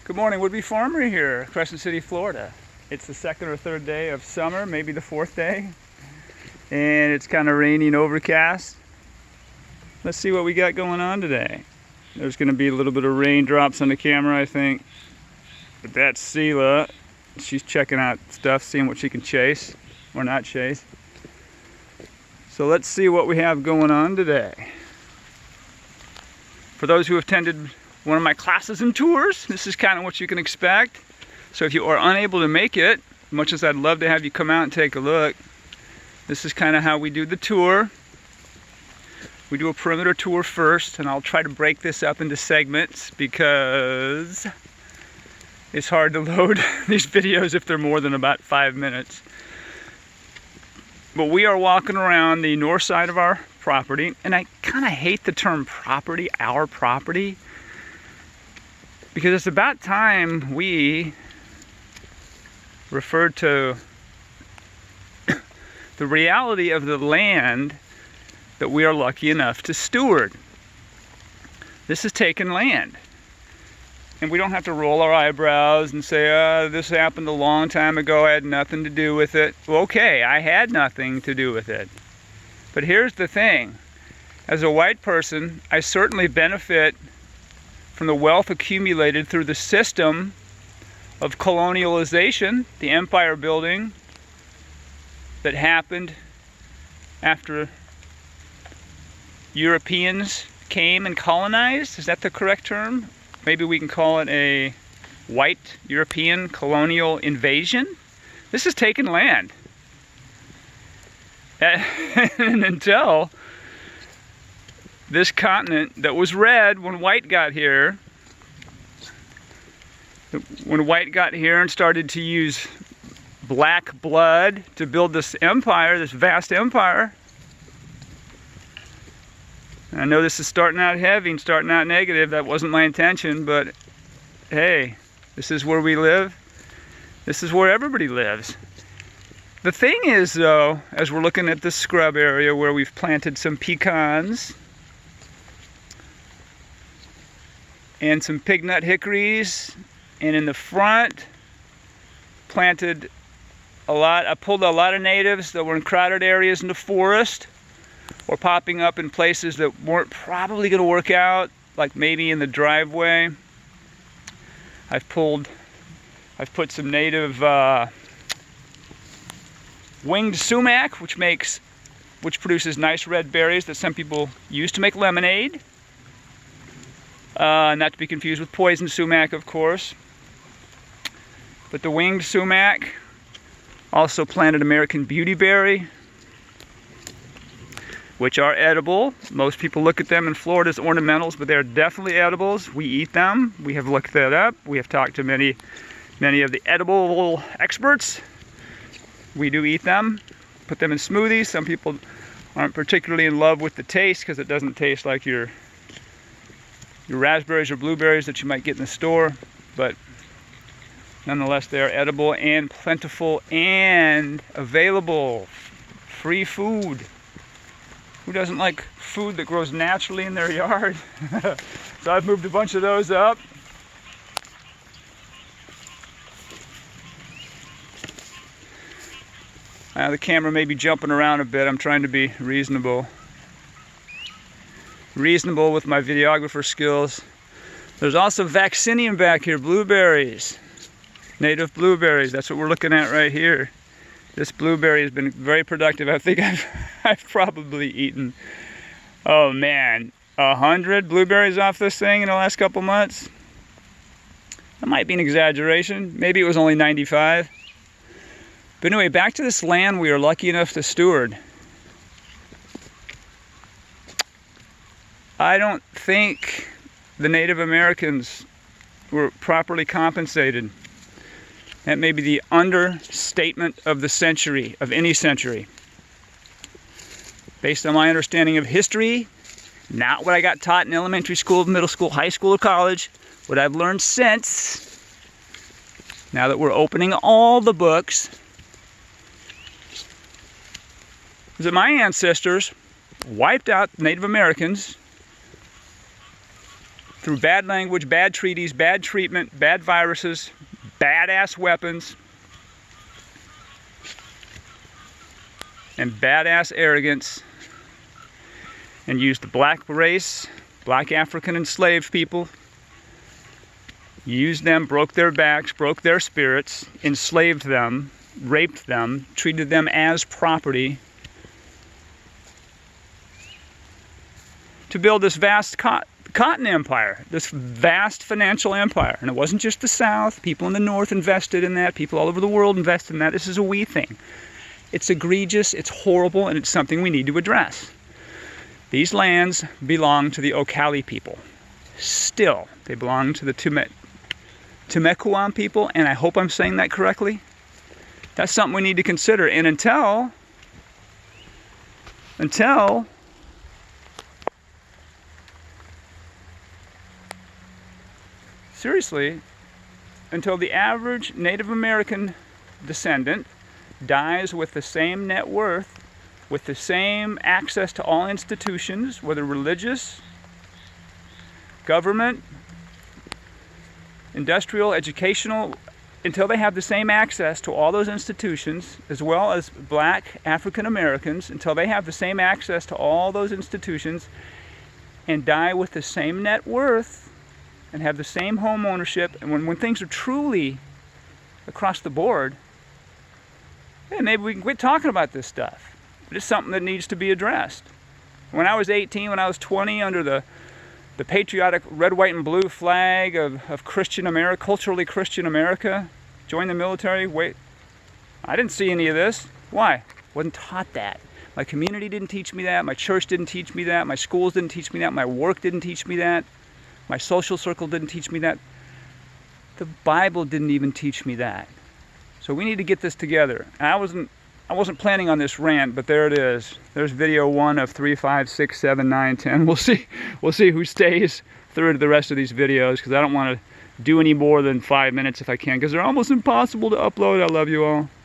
Good morning, Would-Be Farmer here, Crescent City, Florida. It's the second or third day of summer, maybe the fourth day. And it's kind of rainy and overcast. Let's see what we got going on today. There's going to be a little bit of raindrops on the camera, I think. But that's Sela. She's checking out stuff, seeing what she can chase or not chase. So let's see what we have going on today. For those who have attended one of my classes and tours, this is kind of what you can expect. So if you are unable to make it, much as I'd love to have you come out and take a look, this is kind of how we do the tour. We do a perimeter tour first, and I'll try to break this up into segments because it's hard to load these videos if they're more than about 5 minutes. But we are walking around the north side of our property, and I kind of hate the term property, our property, because it's about time we referred to the reality of the land that we are lucky enough to steward. This is taken land. And we don't have to roll our eyebrows and say, this happened a long time ago, I had nothing to do with it. Well, okay, I had nothing to do with it. But here's the thing. As a white person, I certainly benefit from the wealth accumulated through the system of colonialization, the empire building that happened after Europeans came and colonized. Is that the correct term? Maybe we can call it a white European colonial invasion. This is taken land. And until this continent that was red when white got here, and started to use black blood to build this empire, this vast empire. I know this is starting out heavy and starting out negative. That wasn't my intention, but hey, this is where we live. This is where everybody lives. The thing is, though, as we're looking at this scrub area where we've planted some pecans and some pignut hickories, and in the front planted I pulled a lot of natives that were in crowded areas in the forest, or popping up in places that weren't probably going to work out, like maybe in the driveway. I've put some native winged sumac, which produces nice red berries that some people use to make lemonade. Not to be confused with poison sumac, of course. But the winged sumac. Also planted American beautyberry, which are edible. Most people look at them in Florida as ornamentals, but they're definitely edibles. We eat them. We have looked that up. We have talked to many of the edible experts. We do eat them, put them in smoothies. Some people aren't particularly in love with the taste because it doesn't taste like your raspberries or blueberries that you might get in the store, but nonetheless, they are edible and plentiful and available. Free food. Who doesn't like food that grows naturally in their yard? So I've moved a bunch of those up. The camera may be jumping around a bit. I'm trying to be reasonable with my videographer skills. There's also vaccinium back here, blueberries. Native blueberries, that's what we're looking at right here. This blueberry has been very productive. I think I've probably eaten, oh man, 100 blueberries off this thing in the last couple months. That might be an exaggeration. Maybe it was only 95. But anyway, back to this land we are lucky enough to steward. I don't think the Native Americans were properly compensated. That may be the understatement of the century, of any century. Based on my understanding of history, not what I got taught in elementary school, middle school, high school, or college, what I've learned since, now that we're opening all the books, is that my ancestors wiped out Native Americans through bad language, bad treaties, bad treatment, bad viruses, badass weapons, and badass arrogance, and used the black race, black African enslaved people, used them, broke their backs, broke their spirits, enslaved them, raped them, treated them as property, to build this vast cotton empire, this vast financial empire. And it wasn't just the South. People in the North invested in that. People all over the world invested in that. This is a we thing. It's egregious, it's horrible, and it's something we need to address. These lands belong to the Ocali people. Still, they belong to the Temekuan people, and I hope I'm saying that correctly. That's something we need to consider. And until seriously, until the average Native American descendant dies with the same net worth, with the same access to all institutions, whether religious, government, industrial, educational, until they have the same access to all those institutions, as well as black African Americans, until they have the same access to all those institutions and die with the same net worth and have the same home ownership, and when things are truly across the board, hey, maybe we can quit talking about this stuff. But it's something that needs to be addressed. When I was 18, when I was 20, under the patriotic red, white, and blue flag of Christian America, culturally Christian America, joined the military, wait, I didn't see any of this. Why? Wasn't taught that. My community didn't teach me that. My church didn't teach me that. My schools didn't teach me that. My work didn't teach me that. My social circle didn't teach me that. The Bible didn't even teach me that. So we need to get this together. I wasn't planning on this rant, but there it is. There's video 1 of 3, 5, 6, 7, 9, 10. We'll see who stays through to the rest of these videos, because I don't want to do any more than 5 minutes if I can, because they're almost impossible to upload. I love you all.